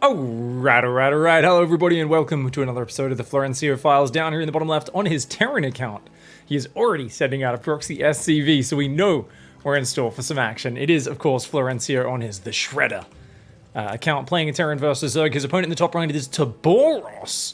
Alright. Hello, everybody, and welcome to another episode of the Florencio Files. Down here in the bottom left on his Terran account, he is already sending out a proxy SCV, so we know we're in store for some action. It is, of course, Florencio on his The Shredder account, playing a Terran versus Zerg. His opponent in the top right is Taboros,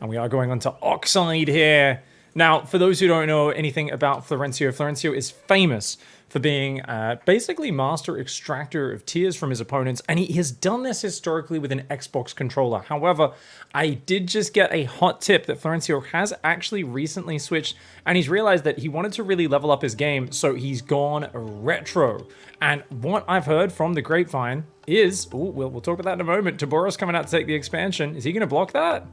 and we are going on to Oxide here. Now, for those who don't know anything about Florencio, Florencio is famous for being basically master extractor of tears from his opponents, and he has done this historically with an Xbox controller. However, I did just get a hot tip that Florencio has actually recently switched, and he's realized that he wanted to really level up his game, so he's gone retro. And what I've heard from the grapevine is, we'll talk about that in a moment, Taboros coming out to take the expansion. Is he going to block that?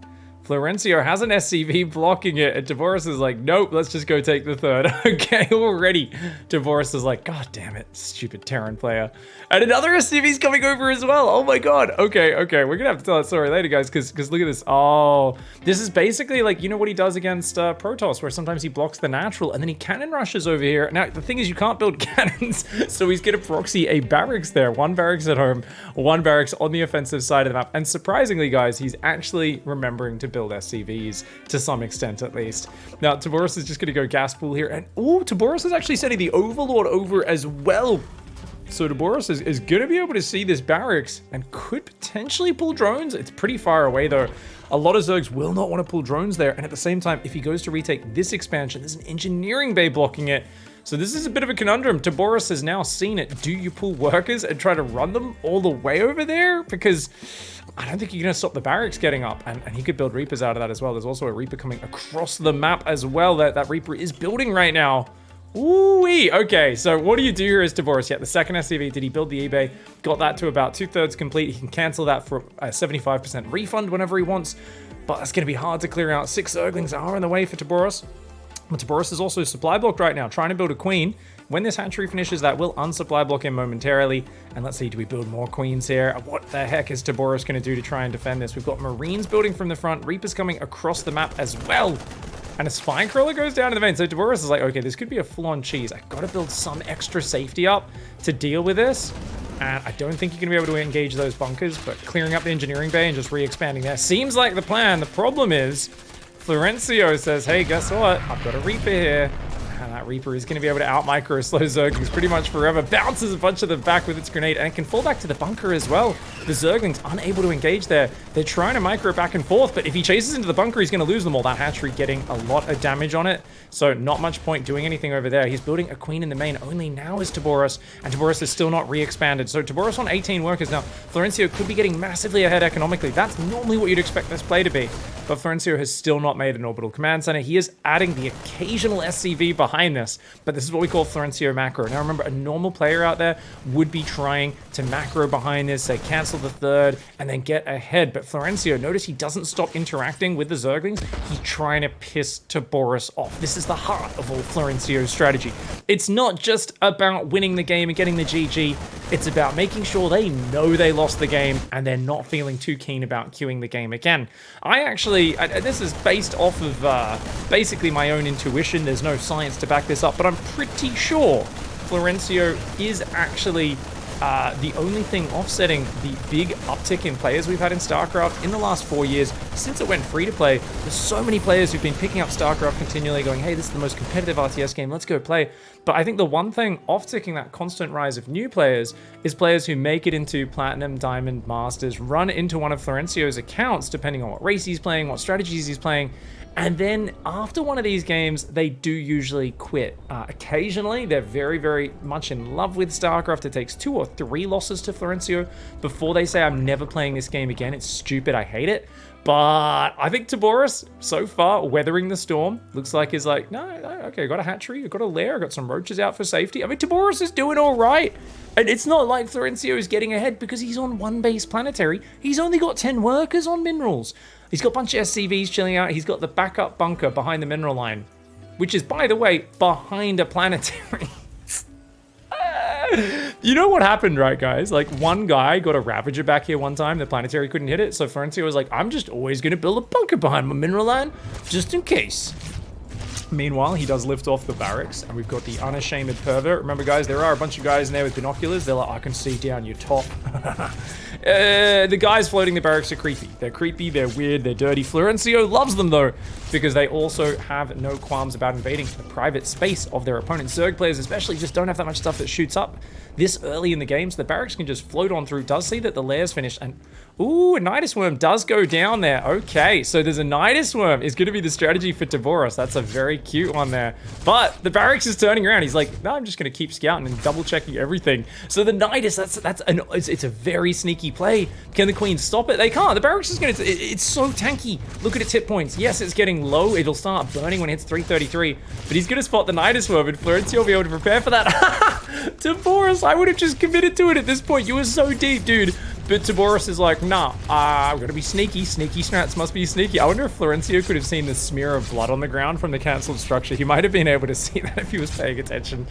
Florencio has an SCV blocking it, and Taboros is like, nope, let's just go take the third. Okay, already. Taboros is like, god damn it, stupid Terran player. And another SCV's coming over as well. Oh my god. Okay, we're gonna have to tell that story later, guys, because look at this. Oh, this is basically like, you know what he does against Protoss, where sometimes he blocks the natural, and then he cannon rushes over here. Now, the thing is, you can't build cannons, so he's gonna proxy a barracks there. One barracks at home, one barracks on the offensive side of the map. And surprisingly, guys, he's actually remembering to build SCVs to some extent, at least. Now, Taboros is just going to go gas pool here, and Taboros is actually sending the Overlord over as well. So Taboros is going to be able to see this barracks and could potentially pull drones. It's pretty far away, though. A lot of Zergs will not want to pull drones there, and at the same time, if he goes to retake this expansion, there's an engineering bay blocking it. So this is a bit of a conundrum. Taboros has now seen it. Do you pull workers and try to run them all the way over there? Because I don't think you're going to stop the barracks getting up. And he could build Reapers out of that as well. There's also a Reaper coming across the map as well that Reaper is building right now. Ooh-wee. Okay, so what do you do here as Taboros? Yeah, the second SCV, did he build the eBay? Got that to about 2/3 complete. He can cancel that for a 75% refund whenever he wants. But that's going to be hard to clear out. 6 Zerglings are in the way for Taboros. But Taboros is also supply blocked right now, trying to build a queen. When this hatchery finishes, that will unsupply block him momentarily. And let's see, do we build more queens here? What the heck is Taboros going to do to try and defend this? We've got Marines building from the front, Reapers coming across the map as well. And a Spine Crawler goes down in the main. So Taboros is like, okay, this could be a full-on cheese. I've got to build some extra safety up to deal with this. And I don't think you're going to be able to engage those bunkers, but clearing up the engineering bay and just re-expanding there seems like the plan. The problem is, Florencio says, hey, guess what? I've got a Reaper here. And that Reaper is going to be able to out-micro slow Zerglings pretty much forever. Bounces a bunch of them back with its grenade, and it can fall back to the bunker as well. The Zerglings unable to engage there. They're trying to micro back and forth, but if he chases into the bunker, he's going to lose them all. That hatchery getting a lot of damage on it, so not much point doing anything over there. He's building a queen in the main. Only now is Taboros, and Taboros is still not re-expanded. So Taboros on 18 workers now. Florencio could be getting massively ahead economically. That's normally what you'd expect this play to be. But Florencio has still not made an orbital command center. He is adding the occasional SCV behind this, but this is what we call Florencio macro. Now remember, a normal player out there would be trying to macro behind this, say cancel the third, and then get ahead. But Florencio, notice he doesn't stop interacting with the Zerglings. He's trying to piss Taboros off. This is the heart of all Florencio's strategy. It's not just about winning the game and getting the GG. It's about making sure they know they lost the game and they're not feeling too keen about queuing the game again. This is based off of basically my own intuition. There's no science to back this up, but I'm pretty sure Florencio is actually the only thing offsetting the big uptick in players we've had in StarCraft in the last 4 years since it went free to play. There's so many players who've been picking up StarCraft continually going, hey, this is the most competitive RTS game, let's go play. But I think the one thing off-ticking that constant rise of new players is players who make it into Platinum, Diamond, Masters, run into one of Florencio's accounts, depending on what race he's playing, what strategies he's playing, and then after one of these games, they do usually quit. Occasionally, they're very, very much in love with StarCraft. It takes 2 or 3 losses to Florencio before they say, I'm never playing this game again. It's stupid. I hate it. But I think Taboros, so far, weathering the storm, looks like he's like, no, okay, I got a hatchery, I got a lair, I got some roaches out for safety. I mean, Taboros is doing all right. And it's not like Florencio is getting ahead because he's on 1 base planetary. He's only got 10 workers on minerals. He's got a bunch of SCVs chilling out. He's got the backup bunker behind the mineral line, which is, by the way, behind a planetary. You know what happened, right, guys? Like, one guy got a Ravager back here one time. The planetary couldn't hit it. So Florencio was like, I'm just always going to build a bunker behind my mineral line just in case. Meanwhile, he does lift off the barracks, and we've got the unashamed pervert. Remember, guys, there are a bunch of guys in there with binoculars. They're like, I can see down your top. The guys floating the barracks are creepy. They're creepy, they're weird, they're dirty. Florencio loves them though, because they also have no qualms about invading the private space of their opponents. Zerg players especially just don't have that much stuff that shoots up this early in the game, so the barracks can just float on through. Does see that the lair's finished, and ooh, a Nidus Worm does go down there. Okay, so there's a Nidus Worm is going to be the strategy for Taboros. That's a very cute one there. But the barracks is turning around. He's like, no, I'm just going to keep scouting and double checking everything. So the Nidus, it's a very sneaky play. Can the Queen stop it? They can't. The barracks is going to, it's so tanky. Look at its hit points. Yes, it's getting low. It'll start burning when it hits 333. But he's going to spot the Nidus Worm, and Florencio will be able to prepare for that. Taboros, I would have just committed to it at this point. You were so deep, dude. But Taboros is like, nah, I'm gonna be sneaky. Sneaky strats must be sneaky. I wonder if Florencio could have seen the smear of blood on the ground from the cancelled structure. He might have been able to see that if he was paying attention.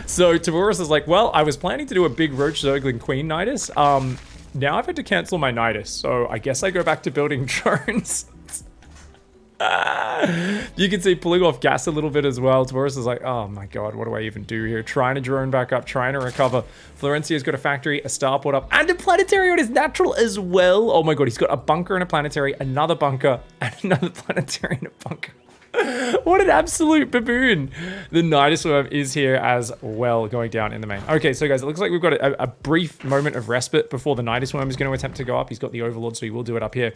So Taboros is like, well, I was planning to do a big Roach Zergling Queen Nidus. Now I've had to cancel my Nidus, so I guess I go back to building drones. You can see pulling off gas a little bit as well. Taboros is like, oh my god, what do I even do here? Trying to drone back up, trying to recover. Florencio's got a factory, a starport up, and a planetary on his natural as well. Oh my god, he's got a bunker and a planetary, another bunker, and another planetary and a bunker. What an absolute baboon. The Nidus Worm is here as well, going down in the main. Okay, so guys, it looks like we've got a brief moment of respite before the Nidus Worm is going to attempt to go up. He's got the Overlord, so he will do it up here.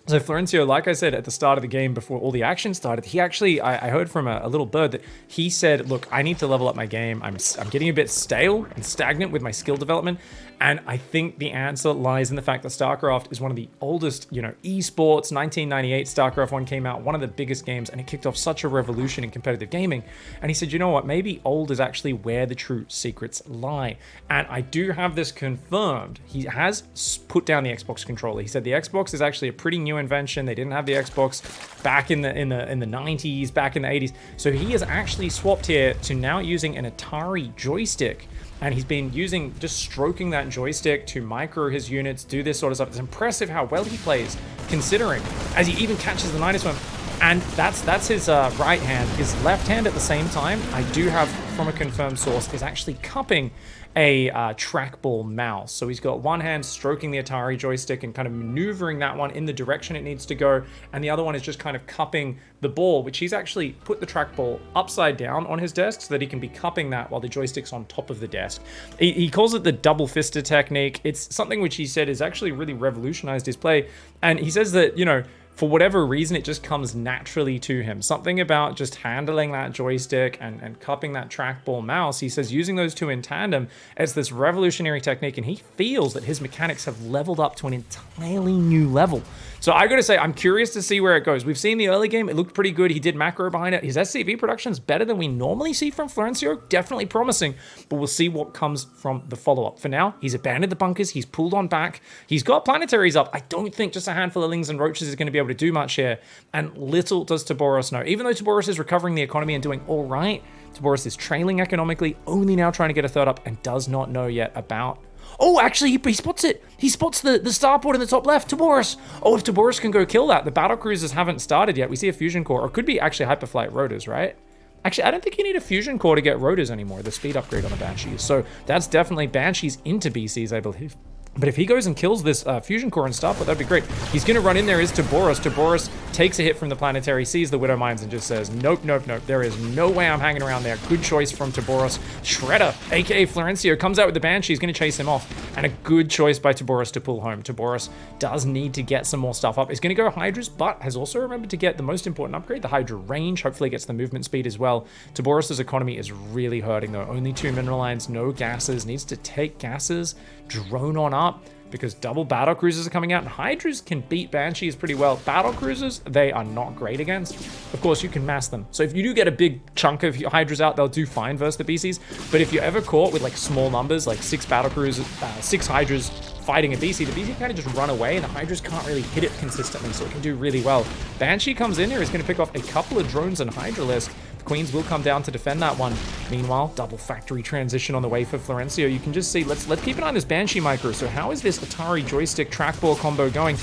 So Florencio, like I said at the start of the game before all the action started, he actually, I heard from a little bird that he said, look, I need to level up my game. I'm getting a bit stale and stagnant with my skill development. And I think the answer lies in the fact that StarCraft is one of the oldest, you know, esports. 1998, StarCraft 1 came out, one of the biggest games, and it kicked off such a revolution in competitive gaming. And he said, you know what, maybe old is actually where the true secrets lie. And I do have this confirmed. He has put down the Xbox controller. He said the Xbox is actually a pretty new invention. They didn't have the Xbox back in the 90s, back in the 80s. So he has actually swapped here to now using an Atari joystick. And he's been just stroking that joystick to micro his units, do this sort of stuff. It's impressive how well he plays, considering, as he even catches the Nidus Worm. And that's his right hand. His left hand at the same time, I do have from a confirmed source, is actually cupping a trackball mouse. So he's got one hand stroking the Atari joystick and kind of maneuvering that one in the direction it needs to go. And the other one is just kind of cupping the ball, which he's actually put the trackball upside down on his desk so that he can be cupping that while the joystick's on top of the desk. He calls it the double fisted technique. It's something which he said has actually really revolutionized his play. And he says that, you know, for whatever reason, it just comes naturally to him. Something about just handling that joystick and cupping that trackball mouse. He says using those two in tandem, it's this revolutionary technique, and he feels that his mechanics have leveled up to an entirely new level. So I gotta say, I'm curious to see where it goes. We've seen the early game, it looked pretty good. He did macro behind it. His SCV production's better than we normally see from Florencio, definitely promising, but we'll see what comes from the follow-up. For now, he's abandoned the bunkers, he's pulled on back, he's got planetaries up. I don't think just a handful of lings and roaches is gonna be able to do much here, and little does Taboros know. Even though Taboros is recovering the economy and doing all right, Taboros is trailing economically, only now trying to get a third up, and does not know yet about... Oh, actually, he spots it. He spots the starport in the top left. Taboros. Oh, if Taboros can go kill that. The battle cruisers haven't started yet. We see a fusion core, or it could be actually hyperflight rotors, right? Actually, I don't think you need a fusion core to get rotors anymore, the speed upgrade on the Banshees. So that's definitely Banshees into BCs, I believe. But if he goes and kills this fusion core and starport, that'd be great. He's going to run in there is Taboros. Taboros takes a hit from the planetary, sees the Widow Mines, and just says, nope, nope, nope. There is no way I'm hanging around there. Good choice from Taboros. Shredder, aka Florencio, comes out with the Banshee. He's going to chase him off. And a good choice by Taboros to pull home. Taboros does need to get some more stuff up. He's going to go Hydras, but has also remembered to get the most important upgrade, the Hydra range. Hopefully gets the movement speed as well. Taboros' economy is really hurting, though. Only 2 mineral lines, no gases. Needs to take gases, drone on up, because double battle cruisers are coming out, and Hydras can beat Banshees pretty well. Battle cruisers, they are not great against. Of course, you can mass them. So if you do get a big chunk of Hydras out, they'll do fine versus the BCs. But if you're ever caught with like small numbers, like 6 battle cruisers, 6 Hydras fighting a BC, the BC kind of just run away, and the Hydras can't really hit it consistently, so it can do really well. Banshee comes in here, is going to pick off a couple of drones and Hydralisk. The Queens will come down to defend that one. Meanwhile, double factory transition on the way for Florencio. You can just see, let's keep an eye on this Banshee micro. So how is this Atari joystick trackball combo going?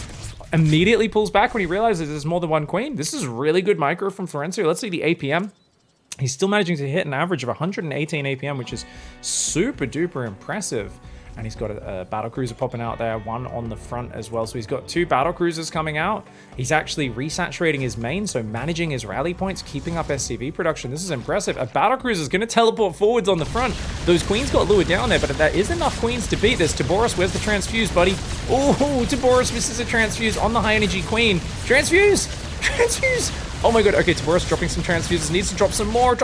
Immediately pulls back when he realizes there's more than one Queen. This is really good micro from Florencio. Let's see the APM. He's still managing to hit an average of 118 APM, which is super duper impressive. And he's got a battle cruiser popping out there, one on the front as well. So he's got 2 battle cruisers coming out. He's actually resaturating his main, so managing his rally points, keeping up SCV production. This is impressive. A battle cruiser is going to teleport forwards on the front. Those queens got lured down there, but there is enough queens to beat this. Taboris, where's the transfuse, buddy? Oh, Taboris misses a transfuse on the high energy queen. Transfuse! Transfuse! Oh my god, okay, Taboris dropping some transfuses, needs to drop some more.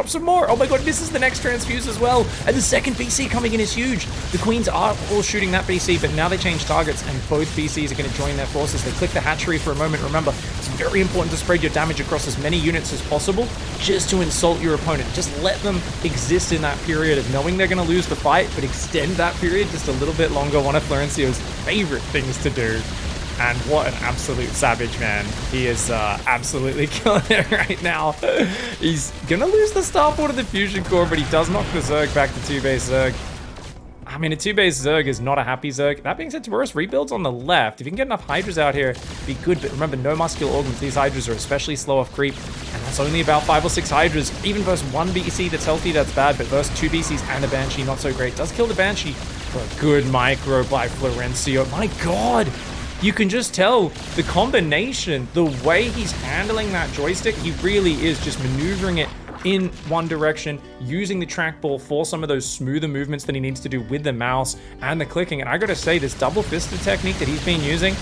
Oh my god, misses the next transfuse as well. And the second BC coming in is huge. The queens are all shooting that BC, but now they change targets and both BCs are going to join their forces. They click the hatchery for a moment. Remember, it's very important to spread your damage across as many units as possible just to insult your opponent. Just let them exist in that period of knowing they're going to lose the fight, but extend that period just a little bit longer. One of Florencio's favorite things to do. And what an absolute savage, man. He is absolutely killing it right now. He's gonna lose the starport of the fusion core, but he does knock the Zerg back to 2-base Zerg. I mean, a 2-base Zerg is not a happy Zerg. That being said, Taboris rebuilds on the left. If you can get enough Hydras out here, it'd be good. But remember, no muscular organs. These Hydras are especially slow off creep. And that's only about 5 or 6 Hydras. Even versus 1 BC that's healthy, that's bad. But versus 2 BCs and a Banshee, not so great. Does kill the Banshee for a good micro by Florencio. My god! You can just tell the combination, the way he's handling that joystick, he really is just maneuvering it in one direction, using the trackball for some of those smoother movements that he needs to do with the mouse and the clicking. And I gotta say, this double-fisted technique that he's been using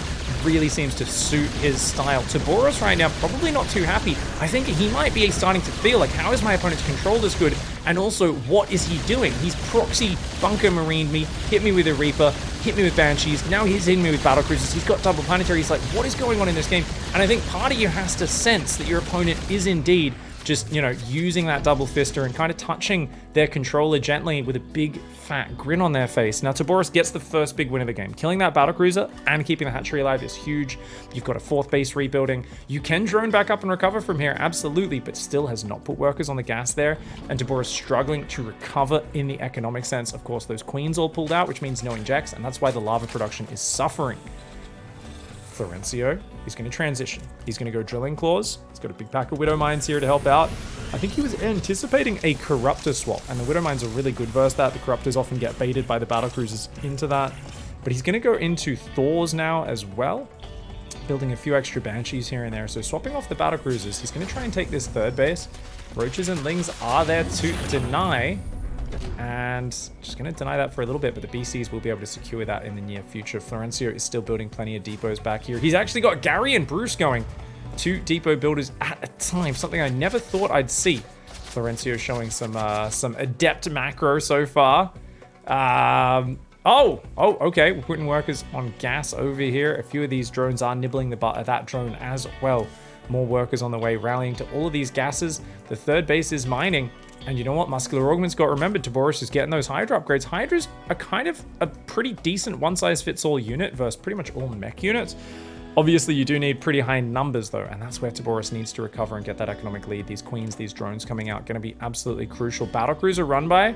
really seems to suit his style. Taboris right now, probably not too happy. I think he might be starting to feel like, how is my opponent's control this good? And also, what is he doing? He's proxy bunker marined me, hit me with a Reaper, hit me with Banshees, now he's hitting me with battle cruisers. He's got double planetary. He's like, what is going on in this game? And I think part of you has to sense that your opponent is indeed just, you know, using that double fister and kind of touching their controller gently with a big fat grin on their face. Now Taboris gets the first big win of the game. Killing that battle cruiser and keeping the hatchery alive is huge. You've got a 4th base rebuilding. You can drone back up and recover from here, absolutely, but still has not put workers on the gas there. And Taboris struggling to recover in the economic sense. Of course, those queens all pulled out, which means no injects, and that's why the lava production is suffering. Florencio, he's going to transition. He's going to go drilling claws. He's got a big pack of Widow Mines here to help out. I think he was anticipating a Corruptor swap, and the Widow Mines are really good versus that. The Corruptors often get baited by the battle cruisers into that. But he's going to go into Thors now as well, building a few extra Banshees here and there. So swapping off the battle cruisers, he's going to try and take this 3rd base. Roaches and Lings are there to deny. And just going to deny that for a little bit, but the BCs will be able to secure that in the near future. Florencio is still building plenty of depots back here. He's actually got Gary and Bruce going. 2 depot builders at a time, something I never thought I'd see. Florencio showing some adept macro so far. Okay, we're putting workers on gas over here. A few of these drones are nibbling the butt of that drone as well. More workers on the way, rallying to all of these gases. The 3rd base is mining. And you know what? Muscular Augment's got remembered. Taboris is getting those Hydra upgrades. Hydras are kind of a pretty decent one-size-fits-all unit versus pretty much all mech units. Obviously, you do need pretty high numbers, though, and that's where Taboris needs to recover and get that economic lead. These queens, these drones coming out, going to be absolutely crucial. Battlecruiser run by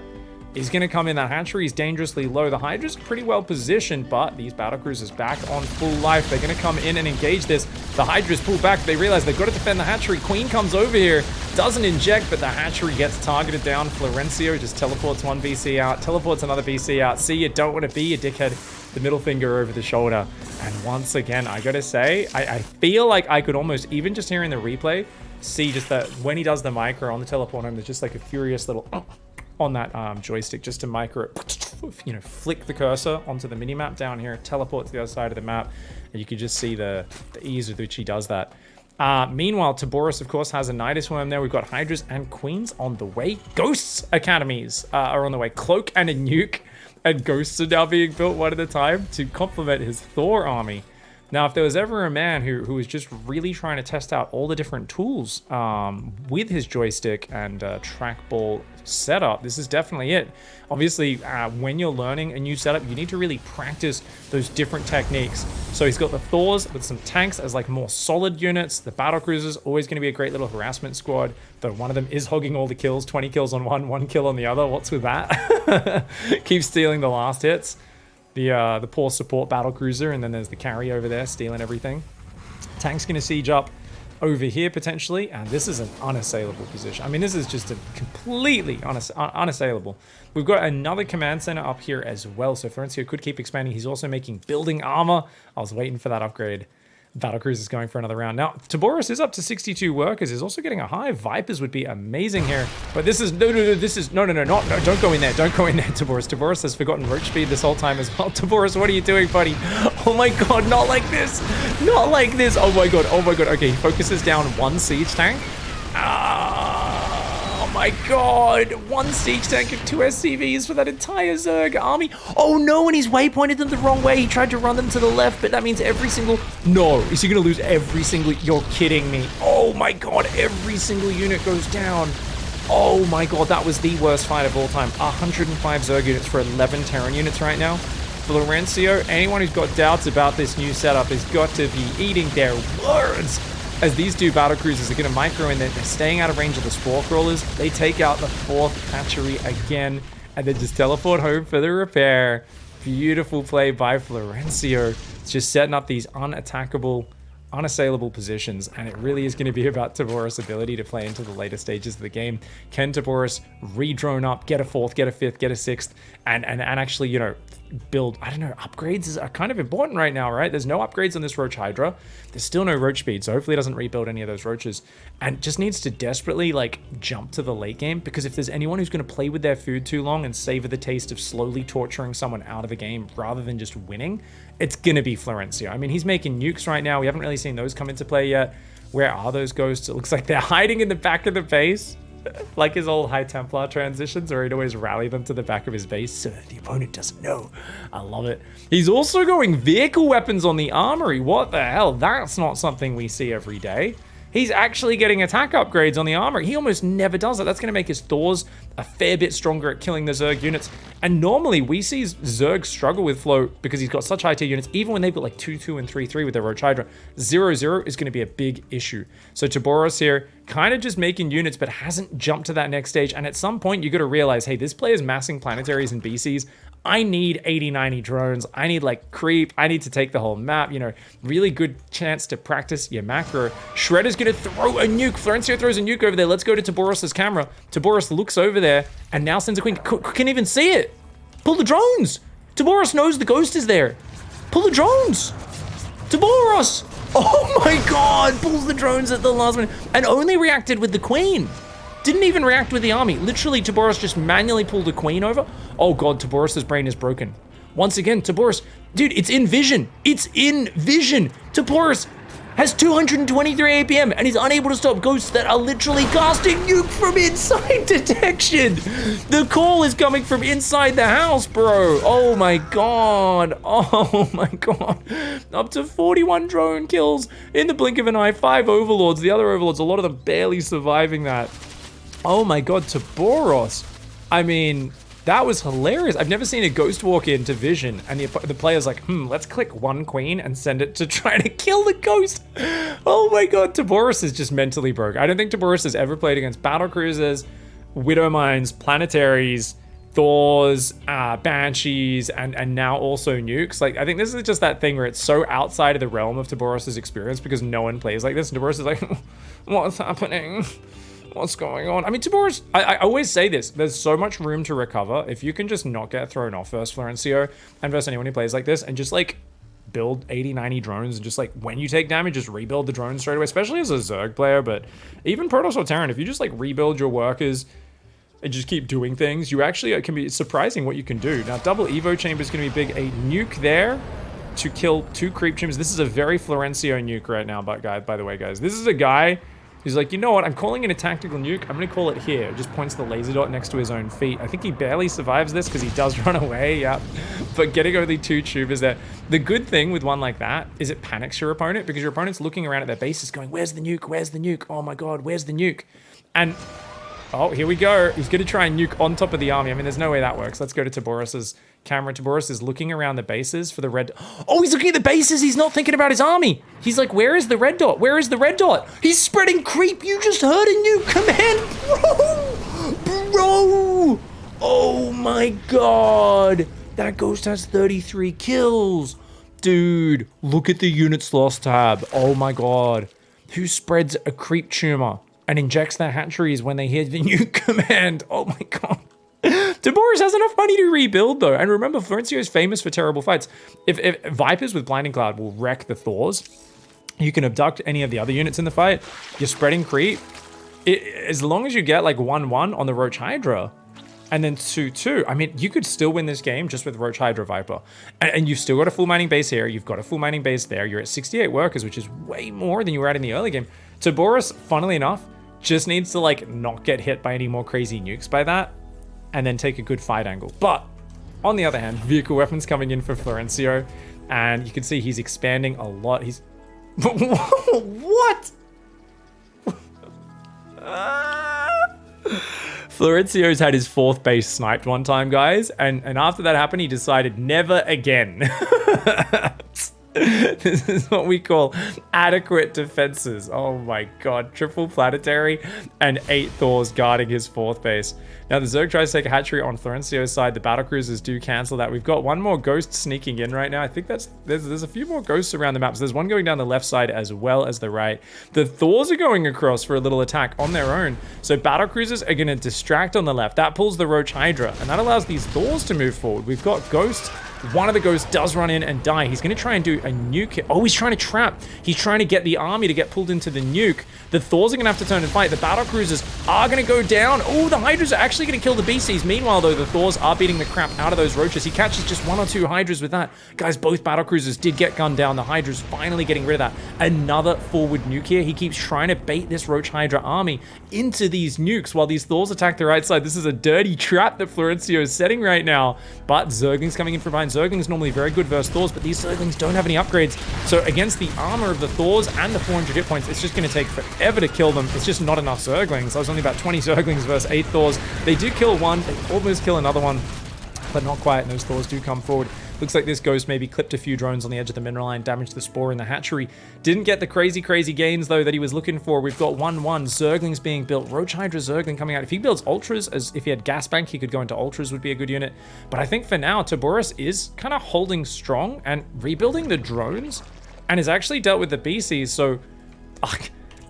is going to come in. That hatchery is dangerously low. The Hydra's pretty well positioned, but these battlecruisers back on full life. They're going to come in and engage this. The Hydra's pull back. They realize they've got to defend the hatchery. Queen comes over here, doesn't inject, but the hatchery gets targeted down. Florencio just teleports 1 BC out, teleports another BC out. See, you don't want to be a dickhead. The middle finger over the shoulder. And once again, I gotta say, I feel like I could almost, even just hearing the replay, see just that when he does the micro on the teleport home, there's just like a furious little on that joystick just to micro, you know, flick the cursor onto the mini map down here, teleport to the other side of the map, and you can just see the ease with which he does that. Meanwhile, Taboris, of course, has a Nidus Worm there. We've got Hydras and Queens on the way. Ghosts Academies are on the way. Cloak and a Nuke and Ghosts are now being built one at a time to complement his Thor army. Now, if there was ever a man who was just really trying to test out all the different tools with his joystick and trackball setup, this is definitely it. Obviously, when you're learning a new setup, you need to really practice those different techniques. So he's got the Thors with some tanks as like more solid units. The battle cruisers, always going to be a great little harassment squad, though one of them is hogging all the kills, 20 kills on one kill on the other. What's with that? Keeps stealing the last hits. The poor support battle cruiser, and then there's the carry over there stealing everything. Tank's going to siege up over here potentially, and this is an unassailable position. I mean, this is just a completely unassailable. We've got another command center up here as well, so Florencio could keep expanding. He's also making building armor. I was waiting for that upgrade. Battlecruiser is going for another round. Now, Taboris is up to 62 workers. He's also getting a high. Vipers would be amazing here. But this is, no, don't go in there. Don't go in there, Taboris. Taboris has forgotten roach speed this whole time as well. Taboris, what are you doing, buddy? Oh my god, not like this. Not like this. Oh my god, Okay, he focuses down one siege tank. Oh my god, one siege tank and 2 SCVs for that entire Zerg army. Oh no, and he's waypointed them the wrong way. He tried to run them to the left, but that means every single... No, is he gonna lose every single... You're kidding me. Oh my god, every single unit goes down. Oh my god, that was the worst fight of all time. 105 Zerg units for 11 Terran units right now. Florencio, anyone who's got doubts about this new setup has got to be eating their words. As these two battlecruisers are going to micro in, they're staying out of range of the spore crawlers. They take out the 4th hatchery again, and then just teleport home for the repair. Beautiful play by Florencio. It's just setting up these unattackable, unassailable positions, and it really is going to be about Taboris' ability to play into the later stages of the game. Can Taboris re-drone up, get a 4th, get a 5th, get a 6th, and actually, you know, build, I don't know, upgrades are kind of important right now, right? There's no upgrades on this Roach Hydra. There's still no Roach speed, so hopefully it doesn't rebuild any of those Roaches. And just needs to desperately, like, jump to the late game, because if there's anyone who's going to play with their food too long and savor the taste of slowly torturing someone out of the game rather than just winning, it's going to be Florencio. I mean, he's making nukes right now. We haven't really seen those come into play yet. Where are those ghosts? It looks like they're hiding in the back of the base. Like his old High Templar transitions, where he'd always rally them to the back of his base so that the opponent doesn't know. I love it. He's also going vehicle weapons on the armory. What the hell? That's not something we see every day. He's actually getting attack upgrades on the armory. He almost never does it. That's going to make his Thors a fair bit stronger at killing the Zerg units. And normally we see Zerg struggle with float because he's got such high tier units, even when they've got like 2-2 and 3-3 with their Roach Hydra. 0-0 is going to be a big issue. So Taboris here, kind of just making units, but hasn't jumped to that next stage. And at some point, you got to realize, hey, this player's massing planetaries and BCs. I need 80-90 drones. I need like creep. I need to take the whole map. You know, really good chance to practice your macro. Shredder's going to throw a nuke. Florencio throws a nuke over there. Let's go to Taboris' camera. Taboris looks over there and now sends a queen. Can even see it. Pull the drones. Taboris knows the ghost is there. Pull the drones. Taboris. Oh my god. Pulls the drones at the last minute and only reacted with the queen. Didn't even react with the army. Literally, Taboris just manually pulled a queen over. Oh god, Taboris' brain is broken. Once again, Taboris, dude, it's in vision. It's in vision. Taboris has 223 APM and he's unable to stop ghosts that are literally casting nuke from inside detection. The call is coming from inside the house, bro. Oh my god. Oh my god. Up to 41 drone kills in the blink of an eye. 5 overlords. The other overlords, a lot of them barely surviving that. Oh my god, Taboris. I mean, that was hilarious. I've never seen a ghost walk into vision and the player's like, let's click one queen and send it to try to kill the ghost. Oh my god, Taboris is just mentally broke. I don't think Taboris has ever played against battlecruisers, Widowmines, planetaries, Thors, Banshees, and now also nukes. Like, I think this is just that thing where it's so outside of the realm of Taboris' experience because no one plays like this. And Taboris is like, what's happening? What's going on? I mean, Taboris, I always say this, there's so much room to recover if you can just not get thrown off versus Florencio and versus anyone who plays like this and just like build 80-90 drones and just like when you take damage, just rebuild the drones straight away, especially as a Zerg player, but even Protoss or Terran, if you just like rebuild your workers and just keep doing things, you actually, it can be surprising what you can do. Now, double Evo chamber is going to be big. A nuke there to kill 2 creep chambers. This is a very Florencio nuke right now, but by the way, guys, this is a guy he's like, you know what? I'm calling it a tactical nuke. I'm going to call it here. It just points the laser dot next to his own feet. I think he barely survives this because he does run away. Yep. But getting over the 2 tubers there. The good thing with one like that is it panics your opponent because your opponent's looking around at their bases going, where's the nuke? Where's the nuke? Oh my god, where's the nuke? And, oh, here we go. He's going to try and nuke on top of the army. I mean, there's no way that works. Let's go to Taboris' camera. Taboris is looking around the bases for the red. Oh, he's looking at the bases. He's not thinking about his army. He's like, where is the red dot? Where is the red dot? He's spreading creep. You just heard a nuke command. Bro. Oh my god. That ghost has 33 kills. Dude, look at the units lost tab. Oh my god. who spreads a creep tumor and injects their hatcheries when they hear the nuke command. Oh my god. Taboris has enough money to rebuild though. And remember, Florencio is famous for terrible fights. If Vipers with Blinding Cloud will wreck the Thors, you can abduct any of the other units in the fight. You're spreading creep. As long as you get like 1-1 on the Roach Hydra, and then 2-2, I mean, you could still win this game just with Roach Hydra Viper. And you've still got a full mining base here. You've got a full mining base there. You're at 68 workers, which is way more than you were at in the early game. Taboris, funnily enough, just needs to like not get hit by any more crazy nukes by that, and then take a good fight angle. But on the other hand, vehicle weapons coming in for Florencio, and you can see he's expanding a lot. He's... What? Florencio's had his 4th base sniped one time, guys, and after that happened, he decided never again. This is what we call adequate defenses. Oh my god. Triple planetary and 8 Thors guarding his 4th base. Now the Zerg tries to take a hatchery on Florencio's side. The battlecruisers do cancel that. We've got one more ghost sneaking in right now. I think there's a few more ghosts around the map. So there's one going down the left side as well as the right. The Thors are going across for a little attack on their own. So battlecruisers are going to distract on the left. That pulls the Roach Hydra, and that allows these Thors to move forward. We've got ghosts. One of the ghosts does run in and die. He's going to try and do a nuke. Oh, he's trying to trap. He's trying to get the army to get pulled into the nuke. The Thors are going to have to turn and fight. The battle cruisers are going to go down. Oh, the Hydras are actually going to kill the BCs. Meanwhile, though, the Thors are beating the crap out of those Roaches. He catches just 1 or 2 Hydras with that. Guys, both battle cruisers did get gunned down. The Hydras finally getting rid of that. Another forward nuke here. He keeps trying to bait this Roach Hydra army into these nukes while these Thors attack the right side. This is a dirty trap that Florencio is setting right now. But Zerglings coming in from behind. Zerglings normally very good versus Thors, but these Zerglings don't have any upgrades. So against the armor of the Thors and the 400 hit points, it's just going to take forever to kill them. It's just not enough Zerglings. I was only about 20 Zerglings versus 8 Thors. They do kill one. They almost kill another one, but not quite. And those Thors do come forward. Looks like this ghost maybe clipped a few drones on the edge of the mineral line, damaged the spore in the hatchery. Didn't get the crazy gains, though, that he was looking for. We've got 1-1. Zerglings being built. Roach Hydra Zergling coming out. If he builds Ultras, as if he had Gas Bank, he could go into Ultras, would be a good unit. But I think for now, Taboris is kind of holding strong and rebuilding the drones, and has actually dealt with the BCs, so...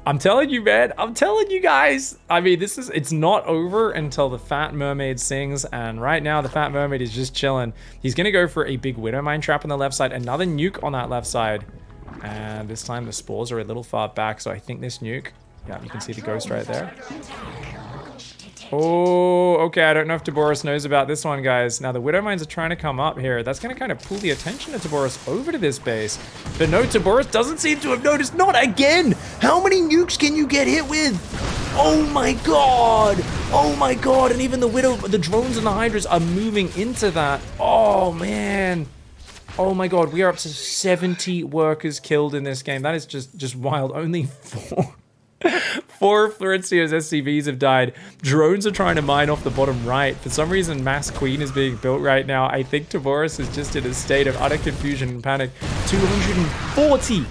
I'm telling you, man. I'm telling you guys. I mean, it's not over until the Fat Mermaid sings. And right now, the Fat Mermaid is just chilling. He's going to go for a big Widow Mine trap on the left side. Another nuke on that left side. And this time, the spores are a little far back. So I think this nuke... Yeah, you can see the ghost right there. Oh, okay. I don't know if Taboris knows about this one, guys. Now, the Widow Mines are trying to come up here. That's going to kind of pull the attention of Taboris over to this base. But no, Taboris doesn't seem to have noticed. Not again! How many nukes can you get hit with? Oh my god! Oh my god! And even the drones and the Hydras are moving into that. Oh, man. Oh my god, we are up to 70 workers killed in this game. That is just wild. Only 4. 4 of Florencio's SCVs have died. Drones are trying to mine off the bottom right. For some reason, Mass Queen is being built right now. I think Taboris is just in a state of utter confusion and panic. 240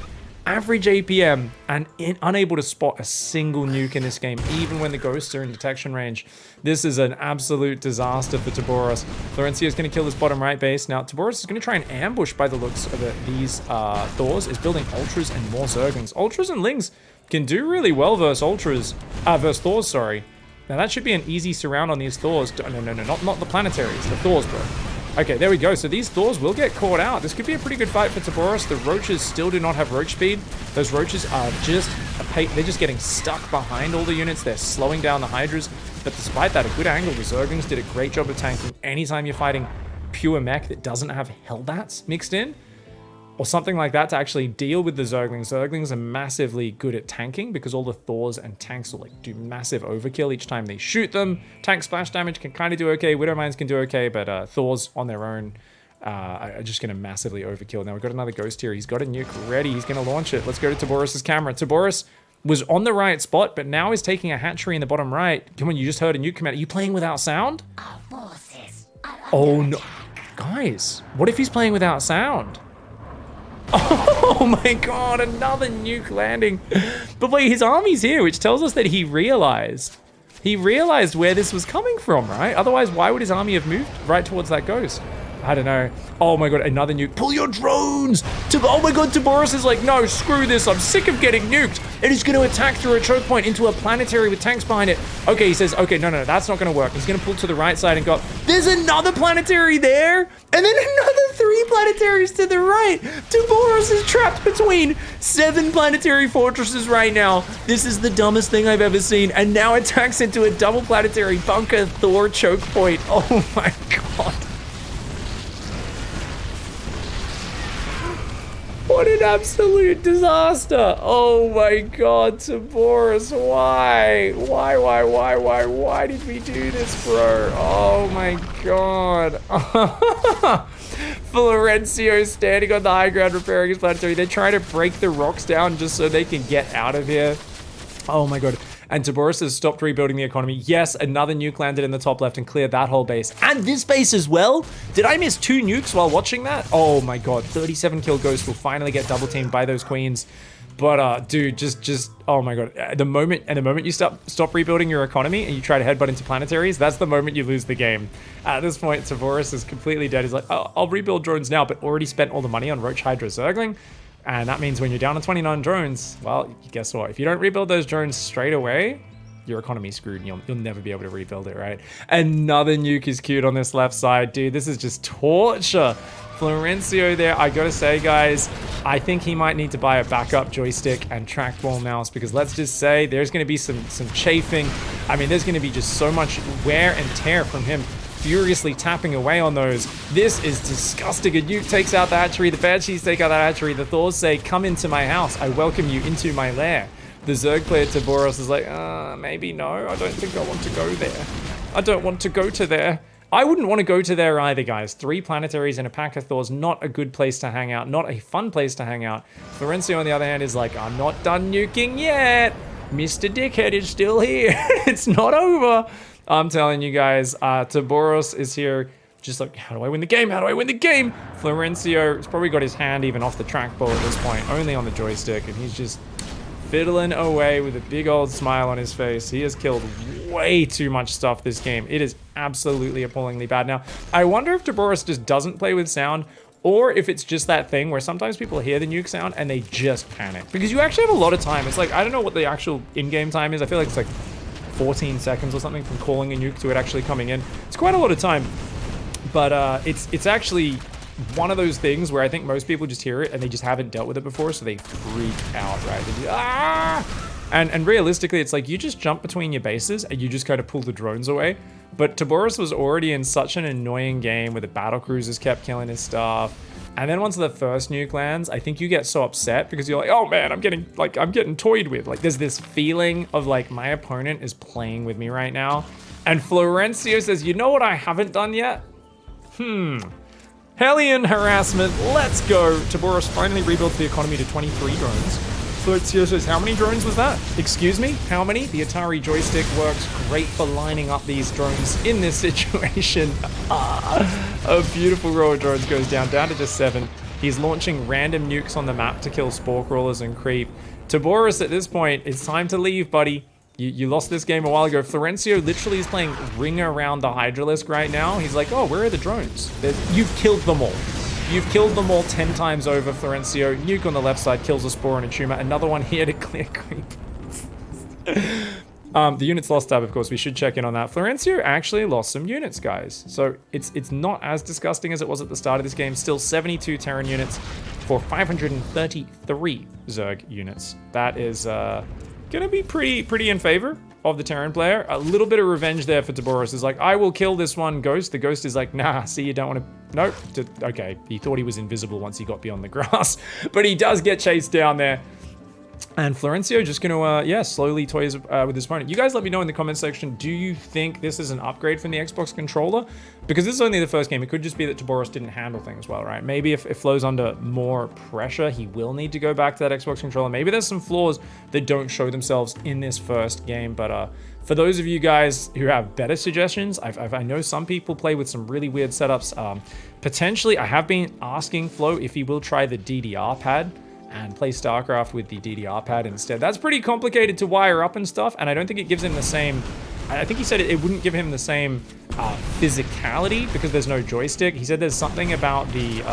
average APM and unable to spot a single nuke in this game, even when the ghosts are in detection range. This is an absolute disaster for Taboris. Florencio is going to kill this bottom right base. Now, Taboris is going to try and ambush by the looks of it. These Thors is building Ultras and more Zerglings. Ultras and Lings can do really well versus versus Thors, sorry. Now that should be an easy surround on these Thors. No, not the planetaries, the Thors, bro. Okay, there we go. So these Thors will get caught out. This could be a pretty good fight for Taboris. The Roaches still do not have Roach speed. Those Roaches are they're just getting stuck behind all the units. They're slowing down the Hydras. But despite that, a good angle. The Zerglings did a great job of tanking. Anytime you're fighting pure mech that doesn't have Hellbats mixed in, or something like that to actually deal with the Zerglings. Zerglings are massively good at tanking because all the Thors and tanks will like do massive overkill each time they shoot them. Tank splash damage can kind of do okay. Widow Mines can do okay, but Thors on their own are just going to massively overkill. Now we've got another ghost here. He's got a nuke ready. He's going to launch it. Let's go to Taboris's camera. Taboris was on the right spot, but now is taking a hatchery in the bottom right. Come on, you just heard a nuke come out. Are you playing without sound? Oh no. Guys, what if he's playing without sound? Oh my god, another nuke landing. But wait, his army's here, which tells us that he realized where this was coming from, right? Otherwise, why would his army have moved right towards that ghost? I don't know. Oh my god, another nuke. Pull your drones! Oh my god, Taboris is like, no, screw this. I'm sick of getting nuked. And he's going to attack through a choke point into a planetary with tanks behind it. Okay, he says, okay, no, that's not going to work. He's going to pull to the right side and go, there's another planetary there. And then another 3 planetaries to the right. Taboris is trapped between 7 planetary fortresses right now. This is the dumbest thing I've ever seen. And now attacks into a double planetary bunker Thor choke point. Oh my god. What an absolute disaster. Oh my god, Taboris, why? Why did we do this, bro? Oh my god. Florencio standing on the high ground repairing his planetary. They're trying to break the rocks down just so they can get out of here. Oh my god. And Taboris has stopped rebuilding the economy. Yes, another nuke landed in the top left and cleared that whole base. And this base as well? Did I miss 2 nukes while watching that? Oh my god, 37 kill Ghost will finally get double teamed by those queens. But dude, just oh my god. The moment you stop rebuilding your economy and you try to headbutt into planetaries, that's the moment you lose the game. At this point, Taboris is completely dead. He's like, oh, I'll rebuild drones now, but already spent all the money on Roach Hydra Zergling. And that means when you're down to 29 drones, well, guess what? If you don't rebuild those drones straight away, your economy's screwed and you'll never be able to rebuild it, right? Another nuke is queued on this left side. Dude, this is just torture. Florencio there, I gotta say, guys, I think he might need to buy a backup joystick and trackball mouse, because let's just say there's gonna be some chafing. I mean, there's gonna be just so much wear and tear from him furiously tapping away on those. This is disgusting. A nuke takes out the hatchery, the Banshees take out the hatchery, the Thors say, come into my house, I welcome you into my lair. The Zerg player Taboris is like, maybe no, I don't think I want to go there. I don't want to go to there. I wouldn't want to go to there either, guys. 3 planetaries and a pack of Thors, not a good place to hang out, not a fun place to hang out. Florencio, on the other hand, is like, I'm not done nuking yet. Mr. Dickhead is still here. It's not over. I'm telling you guys, Taboris is here just like, how do I win the game? How do I win the game? Florencio has probably got his hand even off the trackball at this point, only on the joystick, and he's just fiddling away with a big old smile on his face. He has killed way too much stuff this game. It is absolutely appallingly bad. Now, I wonder if Taboris just doesn't play with sound, or if it's just that thing where sometimes people hear the nuke sound and they just panic. Because you actually have a lot of time. It's like, I don't know what the actual in-game time is. I feel like it's like 14 seconds or something from calling a nuke to it actually coming in. It's quite a lot of time. But it's actually one of those things where I think most people just hear it and they just haven't dealt with it before, so they freak out, right? They just, and realistically, it's like you just jump between your bases and you just kind of pull the drones away. But Taboris was already in such an annoying game where the battle cruisers kept killing his stuff. And then once the first nuke lands, I think you get so upset because you're like, oh man, I'm getting toyed with. Like there's this feeling of like, my opponent is playing with me right now. And Florencio says, you know what I haven't done yet? Hellion harassment, let's go. Taboris finally rebuilds the economy to 23 drones. Florencio says, how many drones was that? Excuse me, how many? The Atari joystick works great for lining up these drones in this situation. A beautiful row of drones goes down to just 7. He's launching random nukes on the map to kill spore crawlers and creep. Taboris, at this point, it's time to leave, buddy. You lost this game a while ago. Florencio literally is playing ring around the Hydralisk right now. He's like, oh, where are the drones? You've killed them all. You've killed them all 10 times over, Florencio. Nuke on the left side kills a spore and a tumor. Another one here to clear creep. The units lost tab, of course, we should check in on that. Florencio actually lost some units, guys. So it's not as disgusting as it was at the start of this game. Still 72 Terran units for 533 Zerg units. That is gonna be pretty in favor of the Terran player. A little bit of revenge there for Taboris. Is like, I will kill this one Ghost. The Ghost is like, nah, see, you don't want to, nope. Okay, he thought he was invisible once he got beyond the grass, but he does get chased down there. And Florencio just gonna, slowly toy with his opponent. You guys let me know in the comment section, do you think this is an upgrade from the Xbox controller? Because this is only the first game. It could just be that Taboris didn't handle things well, right? Maybe if Flo's under more pressure, he will need to go back to that Xbox controller. Maybe there's some flaws that don't show themselves in this first game. But for those of you guys who have better suggestions, I know some people play with some really weird setups. Potentially, I have been asking Flo if he will try the DDR pad and play StarCraft with the DDR pad instead. That's pretty complicated to wire up and stuff, and I don't think it gives him the same... I think he said it wouldn't give him the same physicality because there's no joystick. He said there's something about the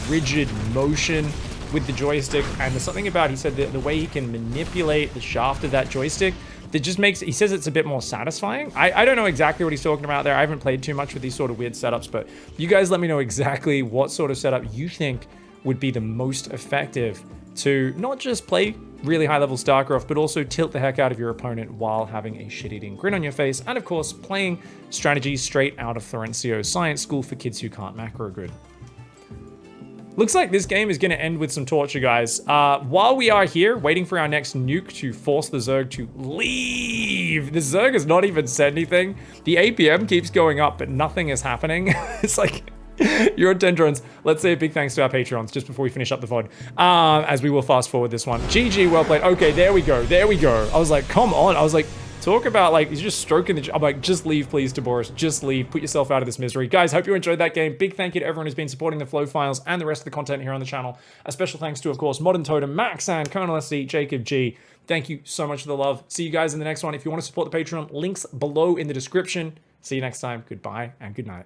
rigid motion with the joystick, and there's something about, he said, the way he can manipulate the shaft of that joystick that just makes, he says it's a bit more satisfying. I don't know exactly what he's talking about there. I haven't played too much with these sort of weird setups, but you guys let me know exactly what sort of setup you think would be the most effective to not just play really high-level StarCraft, but also tilt the heck out of your opponent while having a shit-eating grin on your face, and of course, playing strategies straight out of Florencio's science school for kids who can't macro grid. Looks like this game is going to end with some torture, guys. While we are here, waiting for our next nuke to force the Zerg to leave. The Zerg has not even said anything. The APM keeps going up, but nothing is happening. It's like, you're on 10 drones. Let's say a big thanks to our Patreons just before we finish up the VOD. As we will fast forward this one. GG, well played. Okay, there we go. There we go. I was like, come on. I was like, talk about, like, he's just stroking the... I'm like, just leave, please, Taboris. Just leave. Put yourself out of this misery. Guys, hope you enjoyed that game. Big thank you to everyone who's been supporting the Flow Files and the rest of the content here on the channel. A special thanks to, of course, Modern Totem, Maxan, Colonel SC, Jacob G. Thank you so much for the love. See you guys in the next one. If you want to support the Patreon, links below in the description. See you next time. Goodbye and good night.